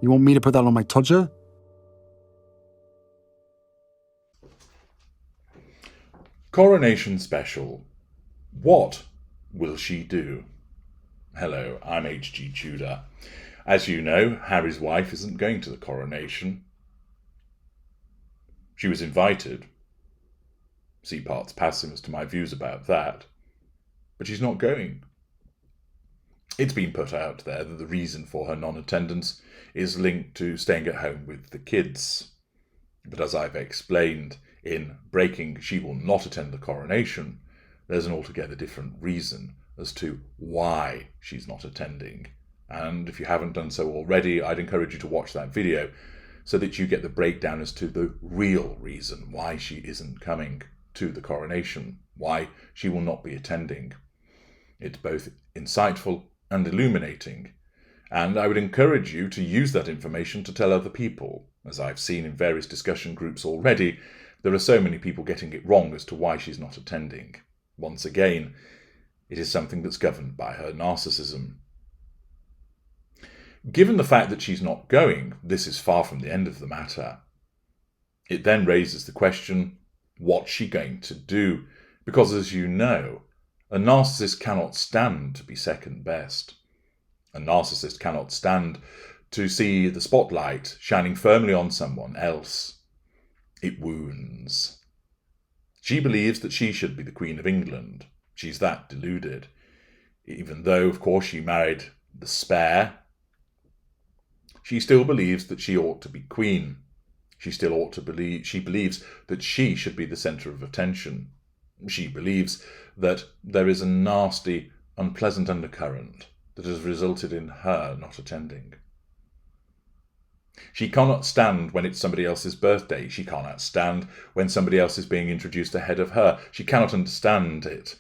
You want me to put that on my todger? Coronation Special. What will she do? Hello, I'm HG Tudor. As you know, Harry's wife isn't going to the coronation. She was invited. See parts passing as to my views about that. But she's not going. It's been put out there that the reason for her non-attendance is linked to staying at home with the kids. But as I've explained in Breaking She Will Not Attend the Coronation, there's an altogether different reason as to why she's not attending. And if you haven't done so already, I'd encourage you to watch that video so that you get the breakdown as to the real reason why she isn't coming to the coronation, why she will not be attending. It's both insightful and illuminating, and I would encourage you to use that information to tell other people. As I've seen in various discussion groups already, there are so many people getting it wrong as to why she's not attending. Once again, it is something that's governed by her narcissism. Given the fact that she's not going, this is far from the end of the matter. It then raises the question, what's she going to do? Because as you know, a narcissist cannot stand to be second best. A narcissist cannot stand to see the spotlight shining firmly on someone else. It wounds. She believes that she should be the Queen of England. She's that deluded. Even though, of course, she married the spare, she still believes that she ought to be queen. She believes that she should be the centre of attention. She believes that there is a nasty, unpleasant undercurrent that has resulted in her not attending. She cannot stand when it's somebody else's birthday. She cannot stand when somebody else is being introduced ahead of her. She cannot understand it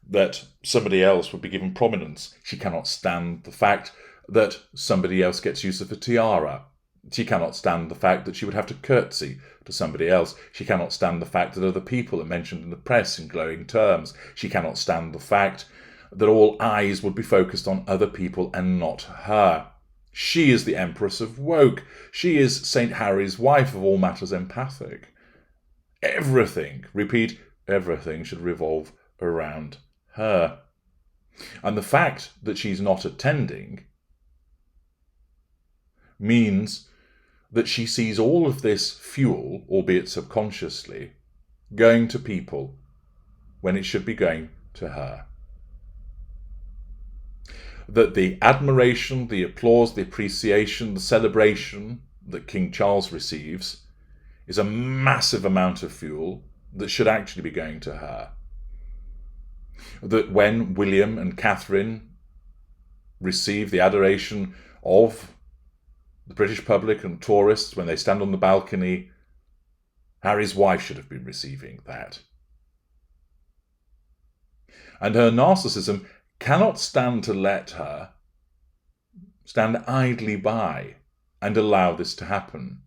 that somebody else would be given prominence. She cannot stand the fact that somebody else gets use of a tiara. She cannot stand the fact that she would have to curtsy to somebody else. She cannot stand the fact that other people are mentioned in the press in glowing terms. She cannot stand the fact that all eyes would be focused on other people and not her. She is the Empress of Woke. She is St. Harry's wife of all matters empathic. Everything, repeat, everything should revolve around her. And the fact that she's not attending means that she sees all of this fuel, albeit subconsciously, going to people when it should be going to her. That the admiration, the applause, the appreciation, the celebration that King Charles receives is a massive amount of fuel that should actually be going to her. That when William and Catherine receive the adoration of the British public and tourists when they stand on the balcony, Harry's wife should have been receiving that. And her narcissism cannot stand to let her stand idly by and allow this to happen.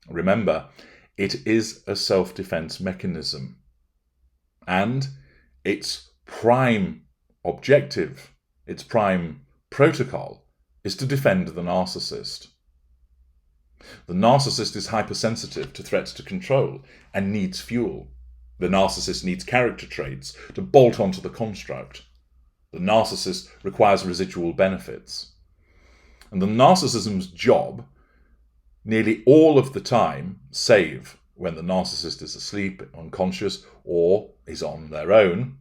Remember, it is a self-defense mechanism, and its prime objective, its prime protocol, is to defend the narcissist. The narcissist is hypersensitive to threats to control and needs fuel. The narcissist needs character traits to bolt onto the construct. The narcissist requires residual benefits. And the narcissism's job, nearly all of the time, save when the narcissist is asleep, unconscious, or is on their own,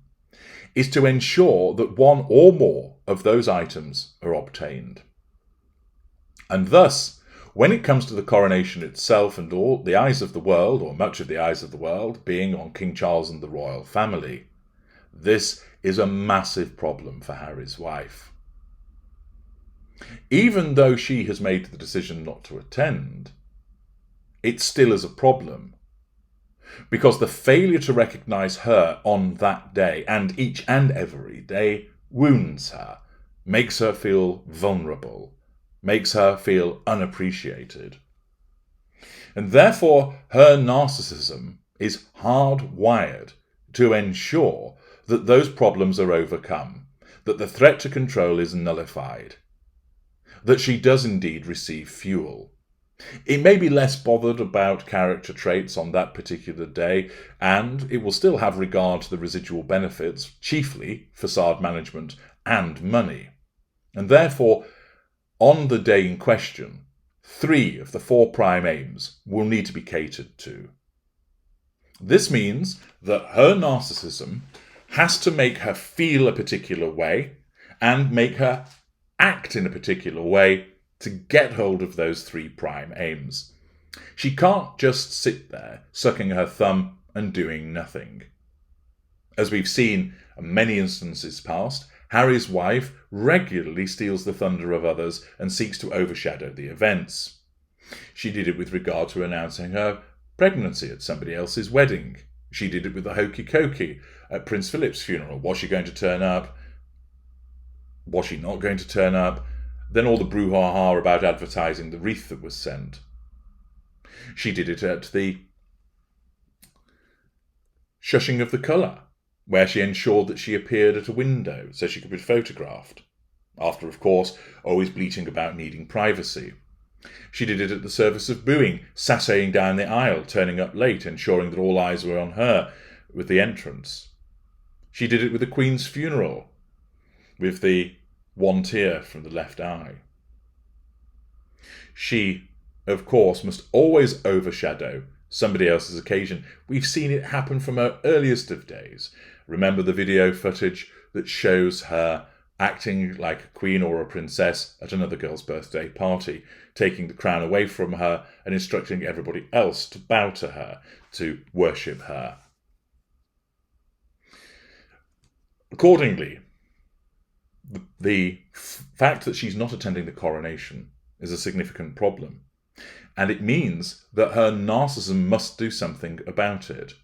is to ensure that one or more of those items are obtained. And thus, when it comes to the coronation itself and all the eyes of the world, or much of the eyes of the world, being on King Charles and the royal family, this is a massive problem for Harry's wife. Even though she has made the decision not to attend, it still is a problem, because the failure to recognise her on that day and each and every day wounds her, makes her feel vulnerable, makes her feel unappreciated. And therefore, her narcissism is hardwired to ensure that those problems are overcome, that the threat to control is nullified. that she does indeed receive fuel. It may be less bothered about character traits on that particular day, and it will still have regard to the residual benefits, chiefly facade management and money. And therefore, on the day in question, 3 of the 4 prime aims will need to be catered to. This means that her narcissism has to make her feel a particular way and make her act in a particular way to get hold of those 3 prime aims. She can't just sit there sucking her thumb and doing nothing. As we've seen in many instances past, Harry's wife regularly steals the thunder of others and seeks to overshadow the events. She did it with regard to announcing her pregnancy at somebody else's wedding. She did it with the hokey cokey at Prince Philip's funeral. Was she going to turn up? Was she not going to turn up? Then all the brouhaha about advertising the wreath that was sent. She did it at the shushing of the colour, where she ensured that she appeared at a window so she could be photographed, after, of course, always bleating about needing privacy. She did it at the service of booing, sasaying down the aisle, turning up late, ensuring that all eyes were on her with the entrance. She did it with the Queen's funeral, with the one tear from the left eye. She, of course, must always overshadow somebody else's occasion. We've seen it happen from her earliest of days. Remember the video footage that shows her acting like a queen or a princess at another girl's birthday party, taking the crown away from her and instructing everybody else to bow to her, to worship her. Accordingly, the fact that she's not attending the coronation is a significant problem, and it means that her narcissism must do something about it.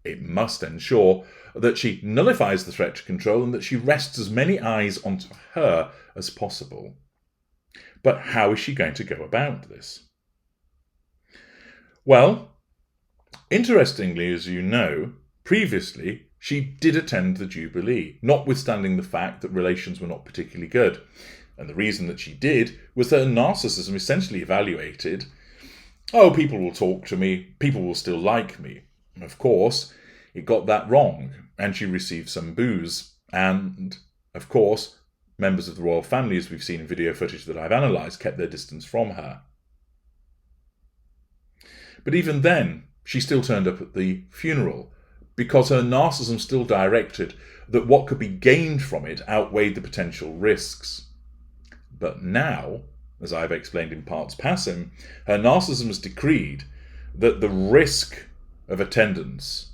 It must ensure that she nullifies the threat to control and that she rests as many eyes onto her as possible. But how is she going to go about this? Well, interestingly, as you know, previously she did attend the Jubilee, notwithstanding the fact that relations were not particularly good. And the reason that she did was that her narcissism essentially evaluated, oh, people will talk to me, people will still like me. And of course, it got that wrong, and she received some boos. And, of course, members of the royal family, as we've seen in video footage that I've analysed, kept their distance from her. But even then, she still turned up at the funeral, because her narcissism still directed that what could be gained from it outweighed the potential risks. But now, as I've explained in parts passing, her narcissism has decreed that the risk of attendance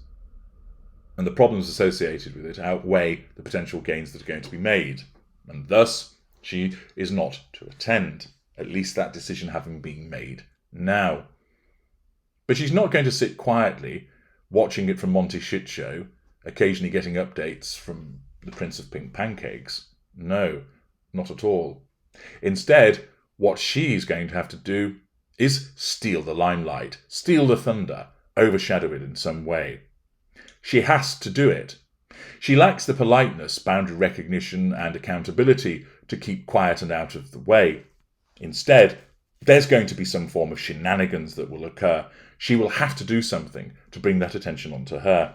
and the problems associated with it outweigh the potential gains that are going to be made, and thus she is not to attend, at least that decision having been made now. But she's not going to sit quietly watching it from Monty Shit Show, occasionally getting updates from the Prince of Pink Pancakes. No, not at all. Instead, what she's going to have to do is steal the limelight, steal the thunder, overshadow it in some way. She has to do it. She lacks the politeness, boundary recognition, and accountability to keep quiet and out of the way. Instead, there's going to be some form of shenanigans that will occur. She will have to do something to bring that attention onto her.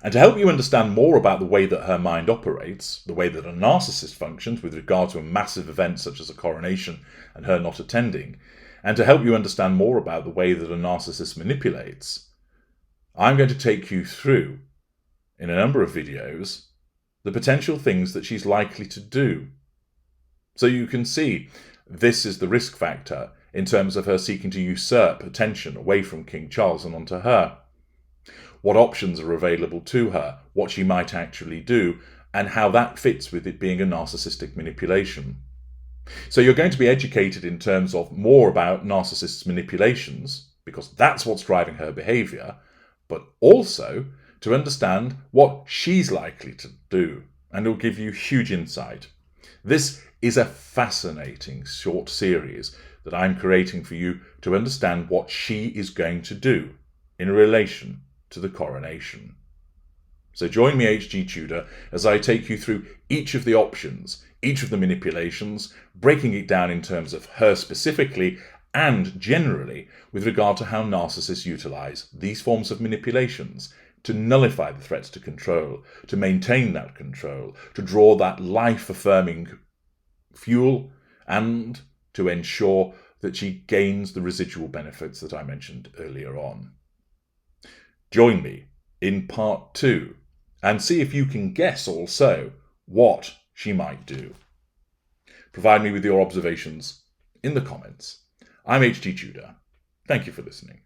And to help you understand more about the way that her mind operates, the way that a narcissist functions with regard to a massive event such as a coronation and her not attending, and to help you understand more about the way that a narcissist manipulates, I'm going to take you through, in a number of videos, the potential things that she's likely to do. So you can see this is the risk factor in terms of her seeking to usurp attention away from King Charles and onto her. What options are available to her, what she might actually do, and how that fits with it being a narcissistic manipulation. So you're going to be educated in terms of more about narcissists' manipulations, because that's what's driving her behaviour, but also to understand what she's likely to do, and it'll give you huge insight. This is a fascinating short series that I'm creating for you to understand what she is going to do in relation to the coronation. So join me, HG Tudor, as I take you through each of the options, each of the manipulations, breaking it down in terms of her specifically and generally with regard to how narcissists utilize these forms of manipulations to nullify the threats to control, to maintain that control, to draw that life-affirming fuel, and to ensure that she gains the residual benefits that I mentioned earlier on. Join me in part 2 and see if you can guess also what she might do. Provide me with your observations in the comments. I'm HG Tudor. Thank you for listening.